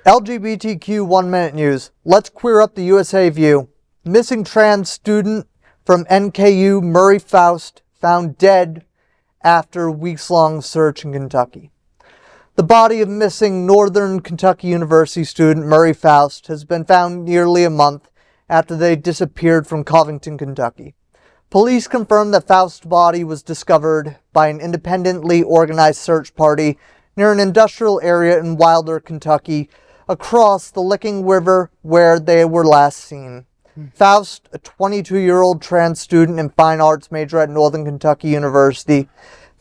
LGBTQ 1 Minute News. Let's queer up the USA view. Missing trans student from NKU, Murry Foust, found dead after weeks-long search in Kentucky. The body of missing Northern Kentucky University student Murry Foust has been found nearly a month after they disappeared from Covington, Kentucky. Police confirmed that Foust's body was discovered by an independently organized search party near an industrial area in Wilder, Kentucky, across the Licking River where they were last seen. Foust, a 22-year-old trans student and fine arts major at Northern Kentucky University,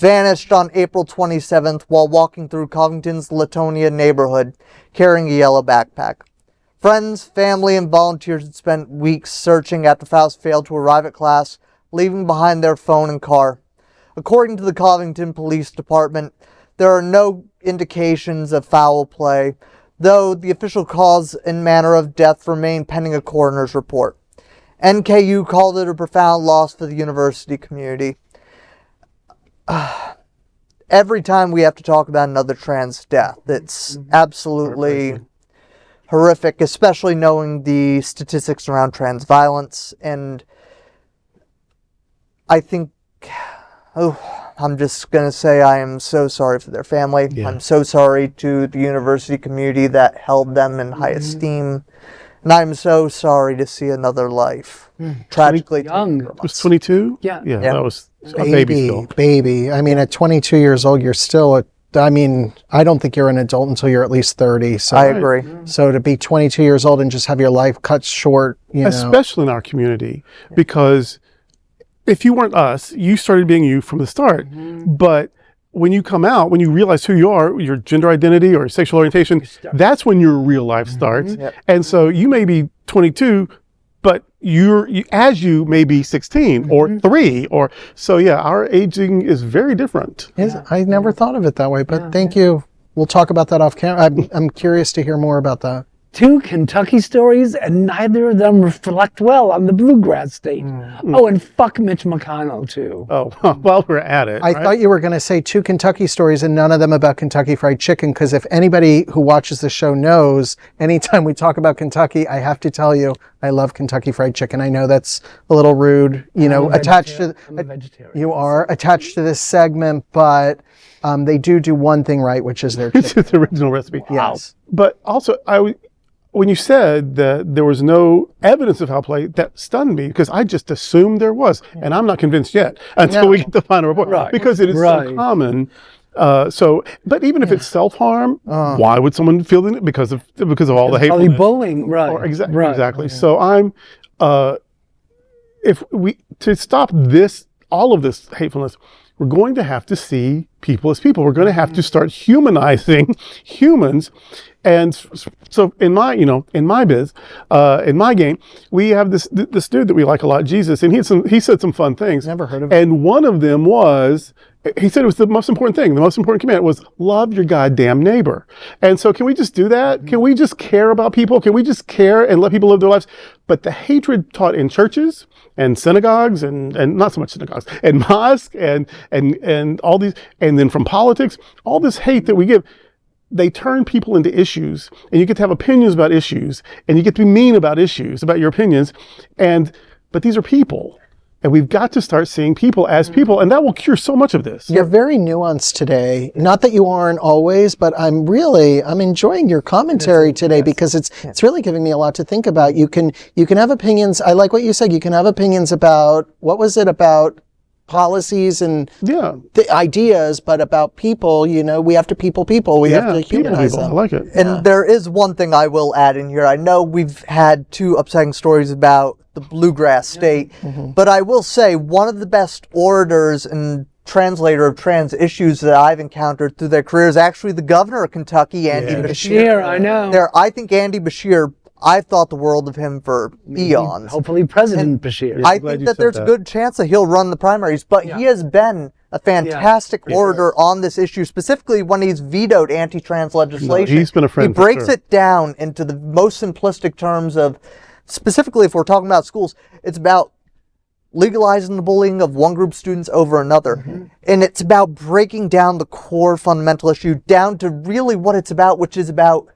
vanished on April 27th while walking through Covington's Latonia neighborhood, carrying a yellow backpack. Friends, family, and volunteers had spent weeks searching after Foust failed to arrive at class, leaving behind their phone and car. According to the Covington Police Department, there are no indications of foul play, though the official cause and manner of death remain pending a coroner's report. NKU called it a profound loss for the university community. Every time we have to talk about another trans death, it's absolutely horrific, especially knowing the statistics around trans violence. And I think, I'm just going to say I am so sorry for their family. Yeah. I'm so sorry to the university community that held them in high esteem. And I'm so sorry to see another life tragically young. It was 22? Yeah. Yeah, that was a baby still. Baby. I mean, at 22 years old, you're still I don't think you're an adult until you're at least 30. So I agree. So to be 22 years old and just have your life cut short, especially in our community, because if you weren't us, you started being you from the start. But when you come out, when you realize who you are, your gender identity or sexual orientation, that's when your real life starts. And so you may be 22, but as you may be 16 or 3 or so. Yeah, our aging is very different. I never thought of it that way, but thank you. We'll talk about that off camera. I'm curious to hear more about that. 2 Kentucky stories, and neither of them reflect well on the bluegrass state. Oh, and fuck Mitch McConnell, too. Oh, while we're at it. I thought you were going to say 2 Kentucky stories and none of them about Kentucky Fried Chicken, because if anybody who watches the show knows, anytime we talk about Kentucky, I have to tell you, I love Kentucky Fried Chicken. I know that's a little rude, attached to... I'm a vegetarian. You are attached to this segment, but they do one thing right, which is their chicken. It's the original recipe. Wow. Yes. But also, when you said that there was no evidence of foul play, that stunned me because I just assumed there was, and I'm not convinced yet until we get the final report, because it is so common. But even if it's self-harm, why would someone feel it? Because of all the hatefulness, probably bullying, right? Or exactly. So I'm, to stop all of this hatefulness, we're going to have to see people as people. We're going to have to start humanizing humans. And so in my biz, in my game, we have this dude that we like a lot, Jesus, and he said some fun things. Never heard of it. And one of them was, he said it was the most important thing. The most important command was love your goddamn neighbor. And so can we just do that? Can we just care about people? Can we just care and let people live their lives? But the hatred taught in churches and synagogues and not so much synagogues and mosques and all these, and then from politics, all this hate that we give, they turn people into issues, and you get to have opinions about issues, and you get to be mean about issues, about your opinions, but these are people. And we've got to start seeing people as people, and that will cure so much of this. You're very nuanced today. Not that you aren't always, but I'm enjoying your commentary today because it's really giving me a lot to think about. You can have opinions. I like what you said. You can have opinions about, what was it about policies and the ideas, but about people, we have to people. We have to humanize them. I like it. And there is one thing I will add in here. I know we've had 2 upsetting stories about the bluegrass state, but I will say one of the best orators and translator of trans issues that I've encountered through their career is actually the governor of Kentucky, Andy Beshear. I know. I think Andy Beshear, I've thought the world of him for eons. Hopefully President Beshear. I think that there's a good chance that he'll run the primaries, but he has been a fantastic orator on this issue, specifically when he's vetoed anti-trans legislation. He's been a friend. He breaks it down into the most simplistic terms of, specifically if we're talking about schools, it's about legalizing the bullying of one group of students over another. And it's about breaking down the core fundamental issue down to really what it's about, which is about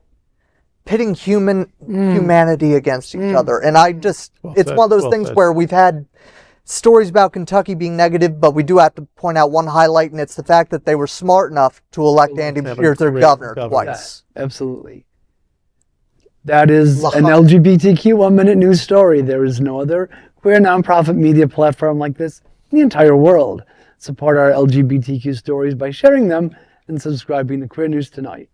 pitting humanity against each other. And I just, it's said, one of those well things said. where we've had stories about Kentucky being negative, but we do have to point out one highlight, and it's the fact that they were smart enough to elect Andy have a Beshear as their great governor governor. twice. Absolutely. That is an Latonia. LGBTQ 1-minute news story. There is no other queer nonprofit media platform like this in the entire world. Support our LGBTQ stories by sharing them and subscribing to Queer News Tonight.